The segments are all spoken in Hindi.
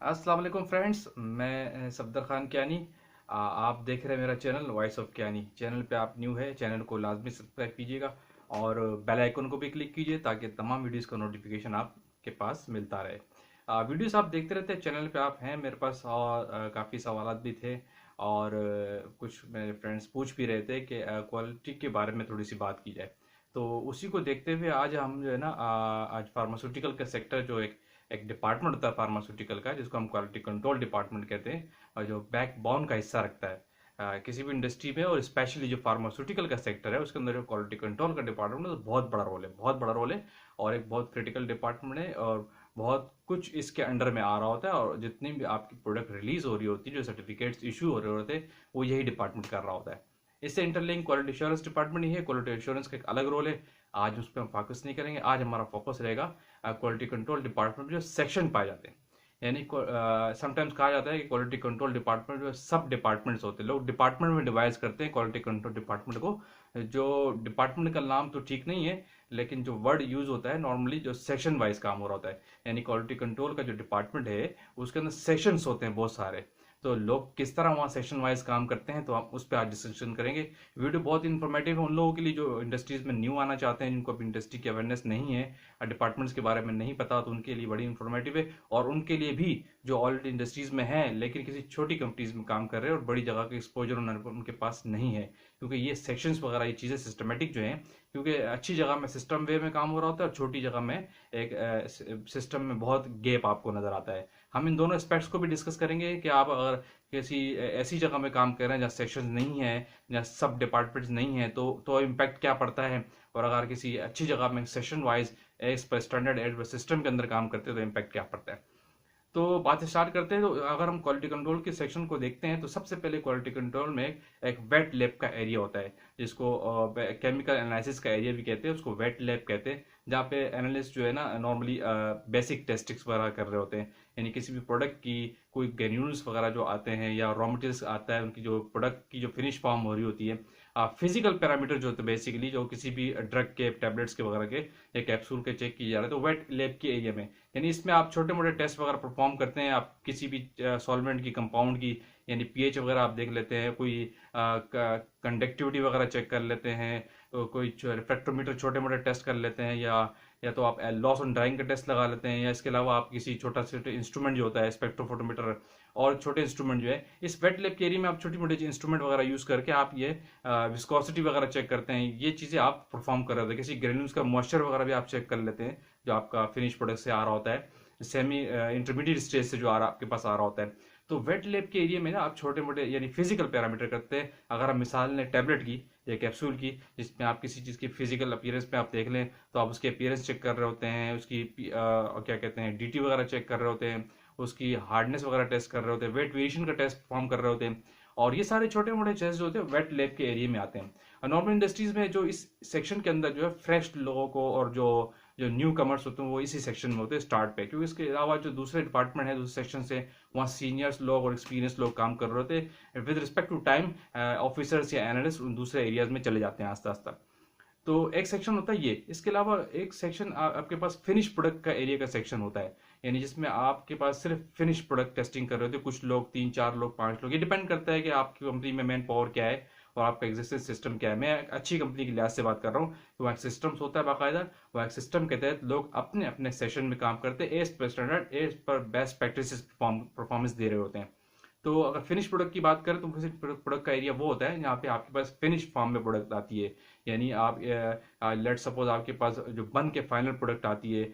अस्सलाम वालेकुम फ्रेंड्स, मैं सफदर खान कियानी। आप देख रहे हैं मेरा channel voice of Kiyani. Channel पे आप न्यू है, चैनल को लाजमी सब्सक्राइब कीजिएगा और बेल आइकन को भी क्लिक कीजिए ताकि तमाम वीडियोस का नोटिफिकेशन आपके पास मिलता रहे। वीडियोस आप देखते रहते हैं, चैनल पे आप हैं मेरे पास और काफ़ी सवालात भी थे और कुछ मेरे फ्रेंड्स पूछ भी रहे थे कि क्वालिटी के बारे में थोड़ी सी बात की जाए। तो उसी को देखते हुए आज हम जो है ना आज फार्मास्यूटिकल का सेक्टर जो एक एक डिपार्टमेंट होता है फार्मास्यूटिकल का, जिसको हम क्वालिटी कंट्रोल डिपार्टमेंट कहते हैं और जो बैकबोन का हिस्सा रखता है किसी भी इंडस्ट्री में, और स्पेशली जो फार्मास्यूटिकल का सेक्टर है उसके अंदर जो क्वालिटी कंट्रोल का डिपार्टमेंट है तो बहुत बड़ा रोल है, बहुत बड़ा रोल है और एक बहुत क्रिटिकल डिपार्टमेंट है और बहुत कुछ इसके अंडर में आ रहा होता है। और जितनी भी आपकी प्रोडक्ट रिलीज हो रही होती है, जो सर्टिफिकेट्स इशू हो रहे होते हैं, वो यही डिपार्टमेंट कर रहा होता है। इससे इंटरलिंक क्वालिटी एश्योरेंस डिपार्टमेंट ही है। क्वालिटी एश्योरेंस का एक अलग रोल है, आज उस पर हम फोकस नहीं करेंगे। आज हमारा फोकस रहेगा क्वालिटी कंट्रोल डिपार्टमेंट जो सेक्शन पाए जाते हैं। यानी समटाइम्स कहा जाता है कि क्वालिटी कंट्रोल डिपार्टमेंट जो सब डिपार्टमेंट्स होते हैं, लोग डिपार्टमेंट में डिवाइड करते हैं क्वालिटी कंट्रोल डिपार्टमेंट को। जो डिपार्टमेंट का नाम तो ठीक नहीं है, लेकिन जो वर्ड यूज होता है नॉर्मली जो सेक्शन वाइज काम हो रहा होता है। यानी क्वालिटी कंट्रोल का जो डिपार्टमेंट है उसके अंदर सेक्शंस होते हैं बहुत सारे। तो लोग किस तरह वहाँ सेक्शन वाइज काम करते हैं तो हम उस पर आज डिस्कशन करेंगे। वीडियो बहुत इन्फॉर्मेटिव है उन लोगों के लिए जो इंडस्ट्रीज में न्यू आना चाहते हैं, जिनको अभी इंडस्ट्री की अवेयरनेस नहीं है, डिपार्टमेंट्स के बारे में नहीं पता, तो उनके लिए बड़ी इन्फॉर्मेटिव है। और उनके लिए भी जो ऑलरेडी इंडस्ट्रीज में है लेकिन किसी छोटी कंपनीज में काम कर रहे हैं और बड़ी जगह का एक्सपोजर उनके पास नहीं है, क्योंकि ये सेक्शंस वगैरह ये चीज़ें सिस्टमेटिक जो हैं, क्योंकि अच्छी जगह में सिस्टम वे में काम हो रहा होता है और छोटी जगह में एक सिस्टम में बहुत गैप आपको नजर आता है। हम इन दोनों एस्पेक्ट्स को भी डिस्कस करेंगे कि आप अगर किसी ऐसी जगह में काम कर रहे हैं जहाँ सेक्शन नहीं है, जहाँ सब डिपार्टमेंट्स नहीं है, तो इम्पैक्ट क्या पड़ता है। और अगर किसी अच्छी जगह में section wise as per standard as per system के अंदर काम करते हैं तो इम्पैक्ट क्या पड़ता है। तो बात स्टार्ट करते हैं। तो अगर हम क्वालिटी कंट्रोल के सेक्शन को देखते हैं तो सबसे पहले क्वालिटी कंट्रोल में एक वेट लैब का एरिया होता है, जिसको केमिकल एनालिसिस का एरिया भी कहते हैं, उसको वेट लैब कहते हैं, जहाँ पे एनालिस्ट जो है ना नॉर्मली बेसिक टेस्टिंग्स वगैरह कर रहे होते हैं। यानी किसी भी प्रोडक्ट की कोई ग्रेन्यूल्स वगैरह जो आते हैं या रॉ मटेरियल्स आता है, उनकी जो प्रोडक्ट की जो फिनिश फॉर्म हो रही होती है, फिजिकल पैरामीटर जो होते हैं बेसिकली जो किसी भी ड्रग के टैबलेट्स के वगैरह के या कैप्सूल के चेक किए जा रहे हैं, तो वेट लैब के एरिया में यानी इसमें आप छोटे मोटे टेस्ट वगैरह परफॉर्म करते हैं। आप किसी भी सॉल्वेंट की, कंपाउंड की, यानी पीएच वगैरह आप देख लेते हैं, कोई कंडक्टिविटी वगैरह चेक कर लेते हैं, तो कोई रिफ्रैक्टोमीटर छोटे मोटे टेस्ट कर लेते हैं, या तो आप लॉस ऑन ड्राइंग का टेस्ट लगा लेते हैं, या इसके अलावा आप किसी छोटा सा इंस्ट्रूमेंट जो होता है स्पेक्ट्रोफोटोमीटर और छोटे इंस्ट्रूमेंट जो है, इस वेट लैब के एरिया में आप छोटी मोटी इंस्ट्रूमेंट वगैरह यूज करके आप ये विस्कोसिटी वगैरह चेक करते हैं। ये चीज़ें आप परफॉर्म कर रहे होते हैं। किसी ग्रेन्यूल्स का मॉइस्चर वगैरह भी आप चेक कर लेते हैं जो आपका फिनिश प्रोडक्ट से आ रहा होता है, सेमी इंटरमीडिएट स्टेज से जो आ रहा आपके पास आ रहा होता है। तो वेट लैब के एरिया में ना आप छोटे मोटे यानी फिजिकल पैरामीटर करते हैं। अगर हम मिसाल लें टैबलेट की या कैप्सूल की, जिसमें आप किसी चीज़ की फिजिकल अपीयरेंस पे आप देख लें, तो आप उसकी अपीयरेंस चेक कर रहे होते हैं, उसकी क्या कहते हैं डीटी वगैरह चेक कर रहे होते हैं, उसकी हार्डनेस वगैरह टेस्ट कर रहे होते हैं, वेट वेरिएशन का टेस्ट परफॉर्म कर रहे होते हैं। और ये सारे छोटे मोटे टेस्ट जो होते हैं वेट लैब के एरिया में आते हैं। नॉर्मल इंडस्ट्रीज में जो इस सेक्शन के अंदर जो है फ्रेश लोगों को और जो जो न्यू कमर्स होते हैं वो इसी सेक्शन में होते हैं स्टार्ट पे, क्योंकि इसके अलावा जो दूसरे डिपार्टमेंट है दूसरे सेक्शन से वहाँ सीनियर्स लोग और एक्सपीरियंस लोग काम कर रहे होते हैं। With respect to time officers या एनालिस्ट उन दूसरे एरियाज में चले जाते हैं आस्ता आस्ता। तो एक सेक्शन होता है ये। इसके अलावा एक सेक्शन आपके पास फिनिश प्रोडक्ट का एरिया का सेक्शन होता है, यानी जिसमें आपके पास सिर्फ फिनिश प्रोडक्ट टेस्टिंग कर रहे होते हैं। कुछ लोग, 3 4 लोग, 5 लोग, ये डिपेंड करता है कि आपकी कंपनी में मैन पावर क्या है और आपका एग्जिस्टिंग सिस्टम क्या है। मैं एक अच्छी कंपनी के लिहाज से बात कर रहा हूँ, वो एक सिस्टम्स होता है बाकायदा। वो एक सिस्टम के तहत लोग अपने अपने सेशन में काम करते हैं, as per standard, as per best practice performance दे रहे होते हैं। तो अगर फिनिश प्रोडक्ट की बात करें तो फिनिश प्रोडक्ट का एरिया वो होता है जहाँ पे आपके पास फिनिश फॉर्म में प्रोडक्ट आती है। यानी आप लेट सपोज आपके पास जो बन के फाइनल प्रोडक्ट आती है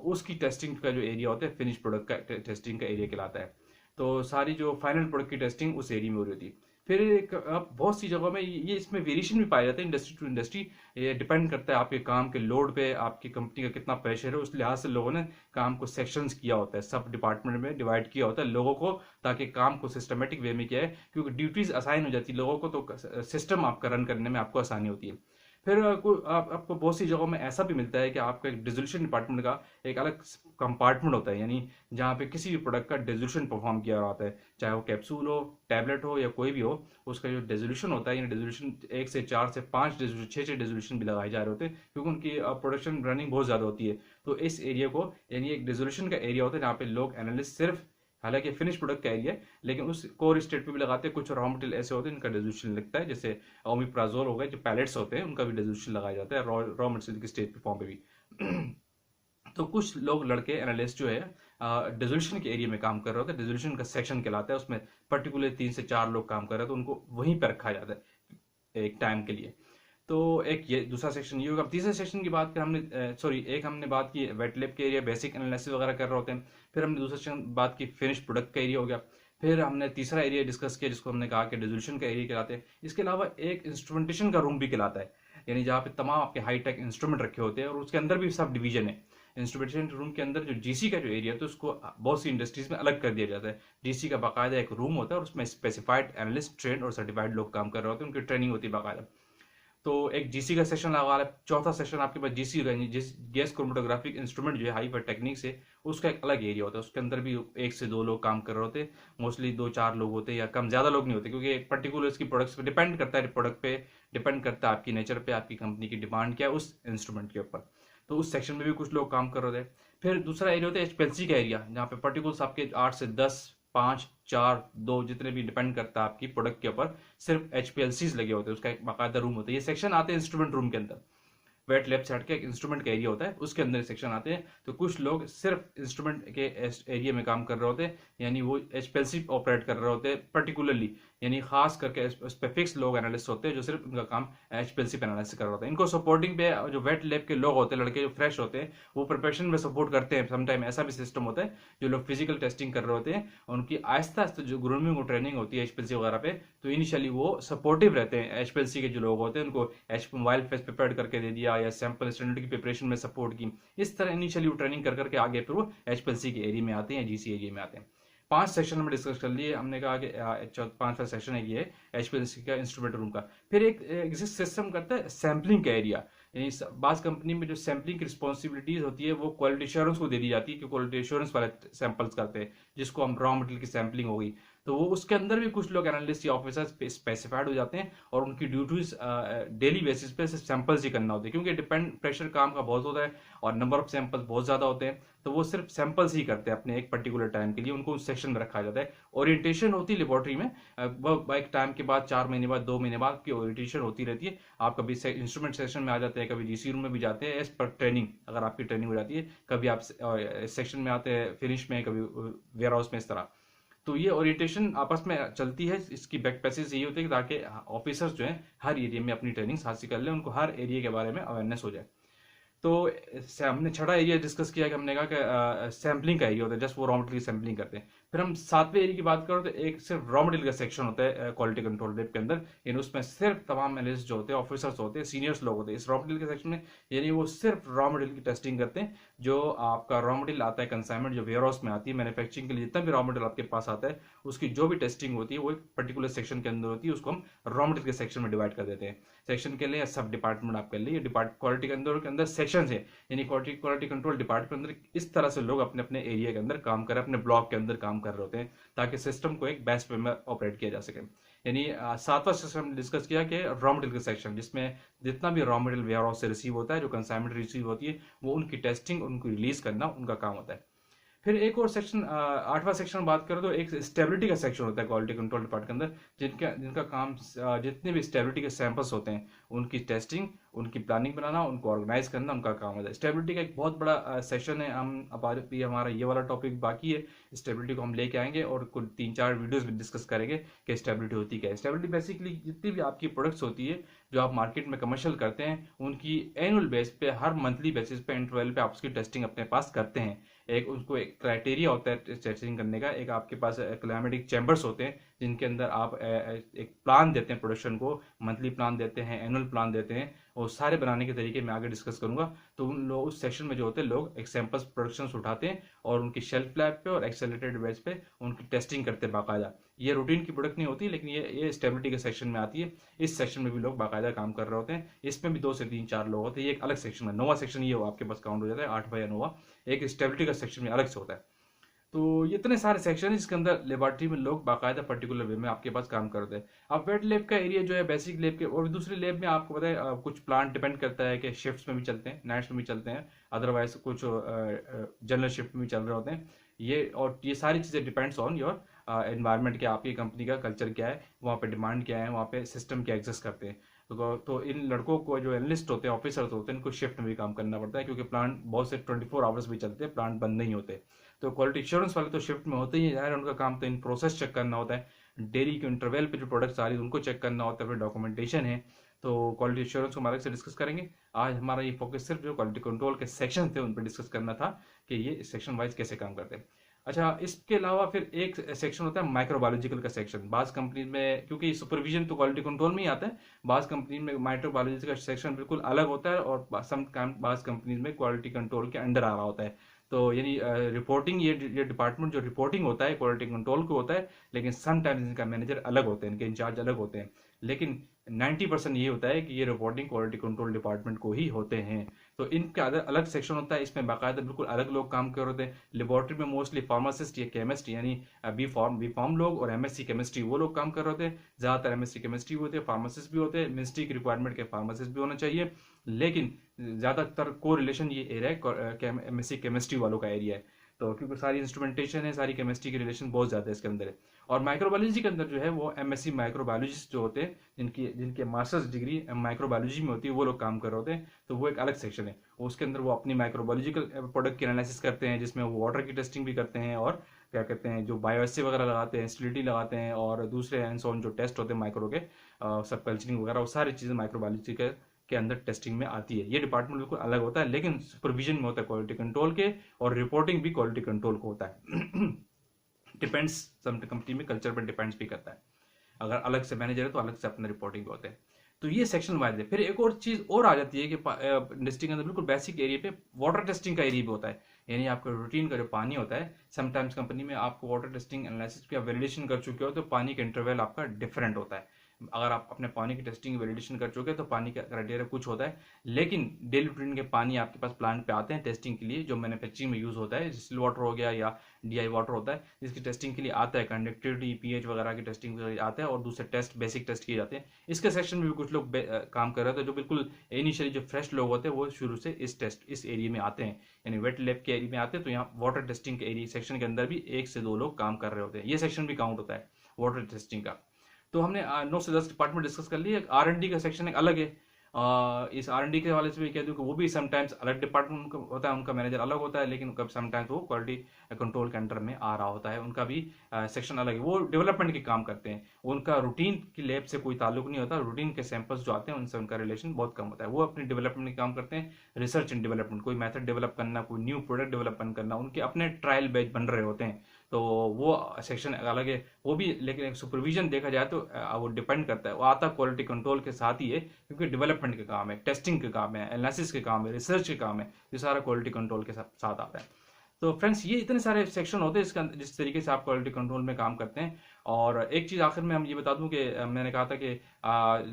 उसकी टेस्टिंग का जो एरिया होता है फिनिश प्रोडक्ट का टेस्टिंग का एरिया कहलाता है। तो सारी जो फाइनल प्रोडक्ट की टेस्टिंग उस एरिया में हो रही होती है। फिर एक अब बहुत सी जगहों में ये इसमें वेरिएशन भी पाया जाता है इंडस्ट्री टू इंडस्ट्री। ये डिपेंड करता है आपके काम के लोड पे, आपकी कंपनी का कितना प्रेशर है, उस लिहाज से लोगों ने काम को सेक्शंस किया होता है, सब डिपार्टमेंट में डिवाइड किया होता है लोगों को, ताकि काम को सिस्टमेटिक वे में किया है, क्योंकि ड्यूटीज असाइन हो जाती है लोगों को, तो सिस्टम आपका रन करने में आपको आसानी होती है। फिर आपको बहुत सी जगहों में ऐसा भी मिलता है कि आपका एक डिजोल्यूशन डिपार्टमेंट का एक अलग कंपार्टमेंट होता है, यानी जहाँ पे किसी भी प्रोडक्ट का डिजोल्यूशन परफॉर्म किया रहा होता है, चाहे वो कैप्सूल हो, टैबलेट हो या कोई भी हो, उसका जो डिजोल्यूशन होता है, यानी डिजोल्यूशन 1 से 4 से 5 6 डिजोल्यूशन भी लगाए जा रहे होते हैं, क्योंकि उनकी प्रोडक्शन रनिंग बहुत ज़्यादा होती है। तो इस एरिया को यानी एक डिजोल्यूशन का एरिया होता है जहाँ पे लोग एनालिस्ट सिर्फ हालांकि फिनिश प्रोडक्ट का एरिया है, लेकिन उस कोर स्टेट पे भी लगाते हैं। कुछ रॉ मटेरियल ऐसे होते हैं इनका डिसोल्यूशन लगता है, जैसे ओमिप्राजोल हो गए, जो पैलेट्स होते हैं उनका भी डिसोल्यूशन लगाया जाता है रॉ मटेरियल की स्टेट पे फॉर्म पे भी। तो कुछ लोग लड़के एनालिस्ट जो है डिसोल्यूशन के एरिया में काम कर रहे होते हैं, डिसोल्यूशन का सेक्शन कहलाता है, उसमें पर्टिकुलर 3 से 4 लोग काम कर रहे हैं, तो उनको वहीं पर रखा जाता है एक टाइम के लिए। तो एक ये दूसरा सेक्शन ये होगा। अब तीसरे सेक्शन की बात कर हमने, सॉरी, एक हमने बात की वेट लैब के एरिया, बेसिक एनालिसिस वगैरह कर रहे होते हैं। फिर हमने दूसरा सेक्शन बात की फिनिश प्रोडक्ट का एरिया हो गया। फिर हमने तीसरा एरिया डिस्कस किया जिसको हमने कहा कि डिसोल्यूशन का एरिया कहलाते हैं। इसके अलावा एक इंस्ट्रूमेंटेशन का रूम भी कहलाता है, यानी जहाँ पे तमाम आपके हाई टेक इंस्ट्रूमेंट रखे होते हैं, और उसके अंदर भी सब डिवीजन है। इंस्ट्रूमेंटेशन रूम के अंदर जो जीसी का जो एरिया है, तो उसको बहुत सी इंडस्ट्रीज में अलग कर दिया जाता है। जीसी का बाकायदा एक रूम होता है और उसमें स्पेसिफाइड एनालिस्ट, ट्रेंड और सर्टिफाइड लोग काम कर रहे होते हैं, उनकी ट्रेनिंग होती है बाकायदा। तो एक जीसी का सेशन लगा है। चौथा सेशन आपके पास जीसी जिस गैस क्रोमेटोग्राफिक इंस्ट्रूमेंट जो है हाई पर टेक्निक से, उसका एक अलग एरिया होता है। उसके अंदर भी 1 से 2 लोग काम कर रहे होते हैं, मोस्टली 2-4 लोग होते हैं, या कम ज्यादा लोग नहीं होते, क्योंकि एक पर्टिकुलर इसकी प्रोडक्ट्स पे डिपेंड करता है, प्रोडक्ट पे डिपेंड करता है, आपकी नेचर पे, आपकी कंपनी की डिमांड क्या है उस इंस्ट्रूमेंट के ऊपर। तो उस सेक्शन में भी कुछ लोग काम कर रहे थे। फिर दूसरा एरिया होता है एचपीएलसी का एरिया, जहाँ पे पर्टिकुलर्स आपके 8 से 10, 5, 4, 2 जितने भी डिपेंड करता है आपकी प्रोडक्ट के ऊपर, सिर्फ एचपीएलसीज लगे होते हैं, उसका एक बाकायदा रूम होता है। ये सेक्शन आते हैं इंस्ट्रूमेंट रूम के अंदर। वेट लैब से हटके एक इंस्ट्रूमेंट का एरिया होता है, उसके अंदर सेक्शन आते हैं। तो कुछ लोग सिर्फ इंस्ट्रूमेंट के एरिया में काम कर रहे होते हैं, यानी वो एचपीएलसी ऑपरेट कर रहे होते हैं पर्टिकुलरली, यानी खास करके उस पे फिक्स लोग एनालिस्ट होते हैं जो सिर्फ उनका काम एचपीएलसी पे एनालिसिस कर रहा होता है। इनको सपोर्टिंग पे जो वेट लैब के लोग होते हैं, लड़के जो फ्रेश होते हैं, वो प्रिपरेशन में सपोर्ट करते हैं। समटाइम ऐसा भी सिस्टम होता है, जो लोग फिजिकल टेस्टिंग कर रहे होते हैं, उनकी आहिस्ता आहिस्ता जो ग्रूमिंग और ट्रेनिंग होती है एचपीएलसी वगैरह पे, तो इनिशियली वो सपोर्टिव रहते हैं। एचपीएलसी के जो लोग होते हैं उनको मोबाइल फेस प्रिपेयर करके दे दिया, या सैंपल स्टैंडर्ड की प्रिपरेशन में सपोर्ट की। इस तरह इनिशियली वो ट्रेनिंग कर करके आगे फिर वो एचपीएलसी के एरिया में आते हैं, जीसी एरिया में आते हैं। 5 सेक्शन में डिस्कस कर लिए हमने, कहा कि 5वां सेक्शन है ये एचपीएलसी का इंस्ट्रूमेंट रूम का। फिर एक एग्जिस्ट सिस्टम करता है सैम्पलिंग का एरिया, यानी बास कंपनी में जो सैम्पलिंग की रिस्पॉन्सिबिलिटीज होती है वो क्वालिटी एश्योरेंस को दे दी जाती है, कि क्वालिटी एश्योरेंस वाले सैंपल्स करते हैं, जिसको हम रॉ मटेरियल की सैम्पलिंग हो गई। तो वो उसके अंदर भी कुछ लोग एनालिस्ट या ऑफिसर्स स्पेसिफाइड हो जाते हैं, और उनकी ड्यूटीज डेली बेसिस पे सैंपल्स ही करना होते हैं, क्योंकि डिपेंड प्रेशर काम का बहुत होता है और नंबर ऑफ सैंपल्स बहुत ज्यादा होते हैं। तो वो सिर्फ सैंपल्स ही करते हैं अपने एक पर्टिकुलर टाइम के लिए, उनको उस सेक्शन में रखा जाता है। ओरिएंटेशन होती है लेबोरेटरी में, वो एक टाइम के बाद 4 महीने बाद, 2 महीने बाद की ओरिएंटेशन होती रहती है। आप कभी इंस्ट्रूमेंट सेक्शन में आ जाते हैं, कभी जीसी रूम में भी जाते हैं एज पर ट्रेनिंग, अगर आपकी ट्रेनिंग हो जाती है। कभी आप सेक्शन में आते हैं फिनिश में, कभी वेयर हाउस में, इस तरह। तो ये ओरिएंटेशन आपस में चलती है। इसकी बैक पैसेज यही होती है कि ताकि ऑफिसर्स जो है हर एरिया में अपनी ट्रेनिंग हासिल कर ले, उनको हर एरिया के बारे में अवेयरनेस हो जाए। तो हमने छठा एरिया डिस्कस किया कि हमने कहा कि सैम्पलिंग का एरिया होता है, जस्ट वो रॉ मटेरियल की सैम्पलिंग करते हैं। फिर हम 7वें एरिया की बात करें तो एक सिर्फ रॉ मटेरियल का सेक्शन होता है क्वालिटी कंट्रोल लैब के अंदर, यानी उसमें सिर्फ तमाम एनालिस्ट जो होते हैं, ऑफिसर्स होते हैं, सीनियर्स लोग होते हैं इस रॉ मटेरियल के सेक्शन में, यानी वो सिर्फ रॉ मटेरियल की टेस्टिंग करते हैं। जो आपका रॉ मटेरियल आता है कंसाइनमेंट जो वेयर हाउस में आती है मैन्युफैक्चरिंग के लिए, जितना भी रॉ मटेरियल आपके पास आता है, उसकी जो भी टेस्टिंग होती है वो एक पर्टिकुलर सेक्शन के अंदर होती है, उसको हम रॉ मटेरियल के सेक्शन में डिवाइड कर देते हैं। सेक्शन के लिए सब डिपार्टमेंट आप कर लिए, क्वालिटी के अंदर सेक्शन है, यानी क्वालिटी कंट्रोल डिपार्टमेंट के अंदर इस तरह से लोग अपने अपने एरिया के अंदर काम कर रहे हैं, अपने ब्लॉक के अंदर काम कर रहे होते हैं, ताकि सिस्टम को एक बेस्ट वे में ऑपरेट किया जा सके। यानी 7वां सेक्शन डिस्कस किया कि रॉ मटेरियल का सेक्शन, जिसमें जितना भी रॉ मटेरियल वेयर हाउस से रिसीव होता है, जो कंसाइनमेंट रिसीव होती है, वो उनकी टेस्टिंग, उनको रिलीज करना उनका काम होता है। फिर एक और सेक्शन 8वां सेक्शन बात करें तो एक स्टेबिलिटी का सेक्शन होता है क्वालिटी कंट्रोल डिपार्टमेंट के अंदर, जिनका जिनका काम जितने भी स्टेबिलिटी के सैंपल्स होते हैं उनकी टेस्टिंग, उनकी प्लानिंग बनाना, उनको ऑर्गेनाइज करना उनका काम होता है। स्टेबिलिटी का एक बहुत बड़ा सेशन है, हम अब हमारा ये वाला टॉपिक बाकी है। स्टेबिलिटी को हम लेके आएंगे और कुछ 3-4 वीडियोस भी डिस्कस करेंगे कि स्टेबिलिटी होती क्या है। स्टेबिलिटी बेसिकली जितनी भी आपकी प्रोडक्ट्स होती है जो आप मार्केट में कमर्शियल करते हैं, उनकी एनुअल बेस पे, हर मंथली बेसिस पे, इंटरवल पे आप उसकी टेस्टिंग अपने पास करते हैं। एक उनको एक क्राइटेरिया होता है टेस्टिंग करने का, एक आपके पास क्लाइमेटिक चैम्बर्स होते हैं जिनके अंदर आप एक प्लान देते हैं प्रोडक्शन को, मंथली प्लान देते हैं, एनुअल प्लान देते हैं, और सारे बनाने के तरीके मैं आगे डिस्कस करूंगा। तो उन लोग उस सेक्शन में जो होते हैं लोग एक सैंपल्स प्रोडक्शन उठाते हैं और उनकी शेल्फ लैब पे और एक्सेलरेटेड बैच पे उनकी टेस्टिंग करते हैं बाकायदा। ये रूटीन की प्रोडक्ट नहीं होती, लेकिन ये स्टेबिलिटी के सेक्शन में आती है। इस सेक्शन में भी लोग बाकायदा काम कर रहे होते हैं, इसमें भी 2 से 3-4 लोग होते हैं। ये एक अलग सेक्शन है, 9वां सेक्शन ये आपके पास काउंट हो जाता है, 8वां या 9वां एक स्टेबिलिटी का सेक्शन में अलग से होता है। तो ये इतने सारे सेक्शन है जिसके अंदर लेबोरेटरी में लोग बाकायदा पर्टिकुलर वे में आपके पास काम करते हैं। अब वेट लैब का एरिया जो है बेसिक लैब के, और दूसरी लैब में आपको पता है कुछ प्लांट डिपेंड करता है कि शिफ्ट्स में भी चलते हैं, नाइट्स में भी चलते हैं, अदरवाइज कुछ जनरल शिफ्ट में भी चल रहे होते हैं। ये सारी चीज़ें डिपेंड्स ऑन योर एनवायरनमेंट, क्या आपकी कंपनी का कल्चर क्या है, वहाँ पे डिमांड क्या है, वहाँ पे सिस्टम क्या एग्जिस्ट करते हैं। तो इन लड़कों को जो एनालिस्ट होते हैं, ऑफिसर्स होते हैं, इनको शिफ्ट में भी काम करना पड़ता है, क्योंकि प्लांट बहुत से 24 आवर्स भी चलते हैं, प्लांट बंद नहीं होते। तो क्वालिटी इंश्योरेंस वाले तो शिफ्ट में होते ही है, उनका काम तो इन प्रोसेस चेक करना होता है, डेली के इंटरवल पे जो प्रोडक्ट्स आ रही है उनको चेक करना होता है, फिर डॉक्यूमेंटेशन है। तो क्वालिटी इंश्योरेंस को हम अलग से डिस्कस करेंगे। आज हमारा ये फोकस सिर्फ जो क्वालिटी कंट्रोल के सेक्शन थे उन पर डिस्कस करना था कि ये सेक्शन वाइज कैसे काम करते हैं। अच्छा, इसके अलावा फिर एक सेक्शन होता है माइक्रोबायोलॉजिकल का सेक्शन। बाज कंपनी में, क्योंकि सुपरविजन तो क्वालिटी कंट्रोल में ही आता है, बाज कंपनी में माइक्रोबायोलॉजी का सेक्शन बिल्कुल अलग होता है, और बाज कंपनी में क्वालिटी कंट्रोल के अंडर आ रहा होता है। तो यानी रिपोर्टिंग, ये डिपार्टमेंट जो रिपोर्टिंग होता है क्वालिटी कंट्रोल को होता है, लेकिन समटाइम्स इनका मैनेजर अलग होते हैं, इनके इंचार्ज अलग होते हैं। लेकिन 90% ये होता है कि ये रिपोर्टिंग क्वालिटी कंट्रोल डिपार्टमेंट को ही होते हैं। तो इनका अलग सेक्शन होता है, इसमें बाकायदा बिल्कुल अलग लोग काम कर रहे होते हैं। लेबोरेटरी में मोस्टली फार्मासिस्ट या केमिस्ट, यानी बी फॉर्म लोग और एमएससी केमिस्ट्री वो लोग काम कर रहे होते हैं। ज़्यादातर एमएससी केमिस्ट्री होते हैं, फार्मासिस्ट भी होते हैं, मिनिस्ट्री की रिक्वायरमेंट के फार्मासिस्ट भी होना चाहिए, लेकिन ज़्यादातर को रिलेशन ये एरिया है एमएससी केमिस्ट्री वालों का एरिया है। तो क्योंकि सारी इंस्ट्रूमेंटेशन है, सारी केमिस्ट्री की रिलेशन बहुत ज़्यादा है इसके अंदर है। और माइक्रोबायोलॉजी के अंदर जो है वो एमएससी माइक्रोबायोलॉजिस्ट जो होते हैं, जिनके मास्टर्स डिग्री माइक्रोबायोलॉजी में होती है, वो लोग काम कर रहे होते हैं। तो वो एक अलग सेक्शन है, उसके अंदर वो अपनी माइक्रोबायोलॉजिकल प्रोडक्ट की एनालिसिस करते हैं, जिसमें वो वाटर की टेस्टिंग भी करते हैं, और क्या कहते हैं जो बायोएसी वगैरह लगाते हैं, स्टेरिलिटी लगाते हैं, और दूसरे एंड सो ऑन जो टेस्ट होते हैं माइक्रो के, सब कल्चरिंग वगैरह, वो सारी चीज़ें माइक्रोबायोलॉजी के अंदर टेस्टिंग में आती है। ये डिपार्टमेंट बिल्कुल अलग होता है, लेकिन सुपरविजन में होता है क्वालिटी कंट्रोल के, और रिपोर्टिंग भी क्वालिटी कंट्रोल को होता है। डिपेंड्स, सम कंपनी में कल्चर पर डिपेंड्स भी करता है। अगर अलग से मैनेजर है तो अलग से अपना रिपोर्टिंग भी होते हैं। तो ये सेक्शन वाइज है। फिर एक और चीज और आ जाती है कि इंडस्ट्री के अंदर बिल्कुल बेसिक एरिया पे वाटर टेस्टिंग का एरिया भी होता है। यानी आपका रूटीन का जो पानी होता है, समटाइम्स कंपनी में आपको वाटर टेस्टिंग एनालिसिस या वैलिडेशन कर चुके हो तो पानी का इंटरवल आपका डिफरेंट होता है। अगर आप अपने पानी की टेस्टिंग वैलिडेशन कर चुके हैं तो पानी का क्राइटेरिया कुछ होता है, लेकिन डेली रूटीन के पानी आपके पास प्लांट पे आते हैं टेस्टिंग के लिए, जो मैन्युफैक्चरिंग में यूज होता है, डिस्टिल वाटर हो गया या डीआई वाटर होता है, जिसकी टेस्टिंग के लिए आता है, कंडक्टिविटी पीएच वगैरह की टेस्टिंग आता है, और दूसरे टेस्ट बेसिक टेस्ट किए जाते हैं। इसके सेक्शन में भी कुछ लोग काम कर रहे थे, जो बिल्कुल इनिशियली जो फ्रेश लोग होते हैं वो शुरू से इस एरिया में आते हैं, यानी वेट लैब के एरिया में आते हैं। तो यहाँ वाटर टेस्टिंग के एरिया सेक्शन के अंदर भी 1 से 2 लोग काम कर रहे होते हैं। ये सेक्शन भी काउंट होता है वाटर टेस्टिंग का। तो हमने 9 से 10 डिपार्टमेंट डिस्कस कर लिए। R&D का सेक्शन एक अलग है। इस R&D के हवाले से भी कह दूं कि वो भी समटाइम्स अलग डिपार्टमेंट होता है, उनका मैनेजर अलग होता है, लेकिन कब समटाइम्स वो क्वालिटी कंट्रोल के अंडर में आ रहा होता है, उनका भी सेक्शन अलग है। वो डेवलपमेंट के काम करते हैं, उनका रूटीन की लैब से कोई ताल्लुक नहीं होता, रूटीन के सैंपल्स जो आते हैं उनसे उनका रिलेशन बहुत कम होता है। वो अपनी डेवलपमेंट के काम करते हैं, रिसर्च एंड डेवलपमेंट, कोई मेथड डेवलप करना, कोई न्यू प्रोडक्ट डेवलपमेंट करना, उनके अपने ट्रायल बैच बन रहे होते हैं। तो वो सेक्शन अलग है वो भी, लेकिन सुपरविजन देखा जाए तो वो डिपेंड करता है, वो आता क्वालिटी कंट्रोल के साथ ही है, क्योंकि डेवलपमेंट के काम है, टेस्टिंग के काम है, एनालिसिस के काम है, रिसर्च के काम है, ये सारा क्वालिटी कंट्रोल के साथ आता है। तो फ्रेंड्स, ये इतने सारे सेक्शन होते हैं जिस तरीके से आप क्वालिटी कंट्रोल में काम करते हैं। और एक चीज़ आखिर में हम ये बता दूं कि मैंने कहा था कि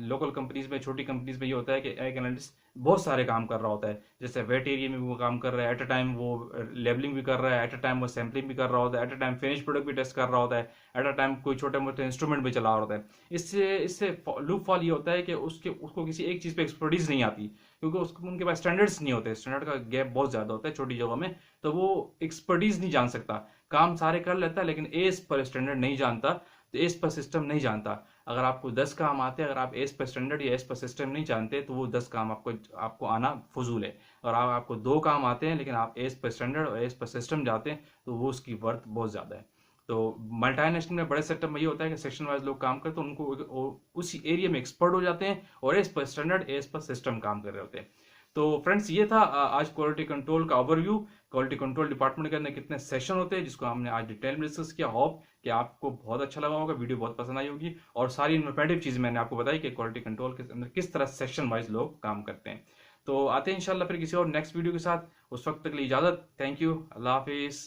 लोकल कंपनीज में, छोटी कंपनीज में ये होता है कि एक एनालिस्ट बहुत सारे काम कर रहा होता है। जैसे वेट एरिया में भी वो काम कर रहा है, एट अ टाइम वो लेबलिंग भी कर रहा है, एट अ टाइम वो सैम्पलिंग भी कर रहा होता है, at a time finish product भी टेस्ट कर रहा होता है, एट अ टाइम कोई छोटे मोटे इंस्ट्रूमेंट भी चला रहा होता है। इससे लूप फॉल ये होता है कि उसको किसी एक चीज़ पे एक्सपर्टीज नहीं आती, क्योंकि उनके पास स्टैंडर्ड्स नहीं होते, स्टैंडर्ड का गैप बहुत ज़्यादा होता है छोटी जगह में। तो वो एक्सपर्टीज नहीं जान सकता, काम सारे कर लेता है, लेकिन एस पर स्टैंडर्ड नहीं जानता, तो एस पर सिस्टम नहीं जानता। अगर आपको 10 काम आते हैं, अगर आप एस पर स्टैंडर्ड या एस पर सिस्टम नहीं जानते, तो वो 10 काम आपको आना फजूल है। और आपको 2 काम आते हैं, लेकिन आप एस पर स्टैंडर्ड और एस पर सिस्टम जाते हैं, तो वो उसकी वर्थ बहुत ज़्यादा है। तो मल्टीनेशनल में बड़े सेटअप में ये होता है कि सेक्शन वाइज लोग काम करते हैं, तो उनको उसी एरिया में एक्सपर्ट हो जाते हैं, और एस पर स्टैंडर्ड एस पर सिस्टम काम कर रहे होते हैं। तो फ्रेंड्स, ये था आज क्वालिटी कंट्रोल का ओवरव्यू। क्वालिटी कंट्रोल डिपार्टमेंट के अंदर कितने सेशन होते हैं, जिसको हमने आज डिटेल में डिस्कस किया। होप कि आपको बहुत अच्छा लगा होगा, वीडियो बहुत पसंद आई होगी, और सारी इन्फॉर्मेटिव चीज़ मैंने आपको बताई कि क्वालिटी कंट्रोल के अंदर किस तरह सेक्शन वाइज लोग काम करते हैं। तो आते हैं इंशाल्लाह फिर किसी और नेक्स्ट वीडियो के साथ। उस वक्त तक के लिए इजाज़त। Thank you. अल्लाह हाफिज़।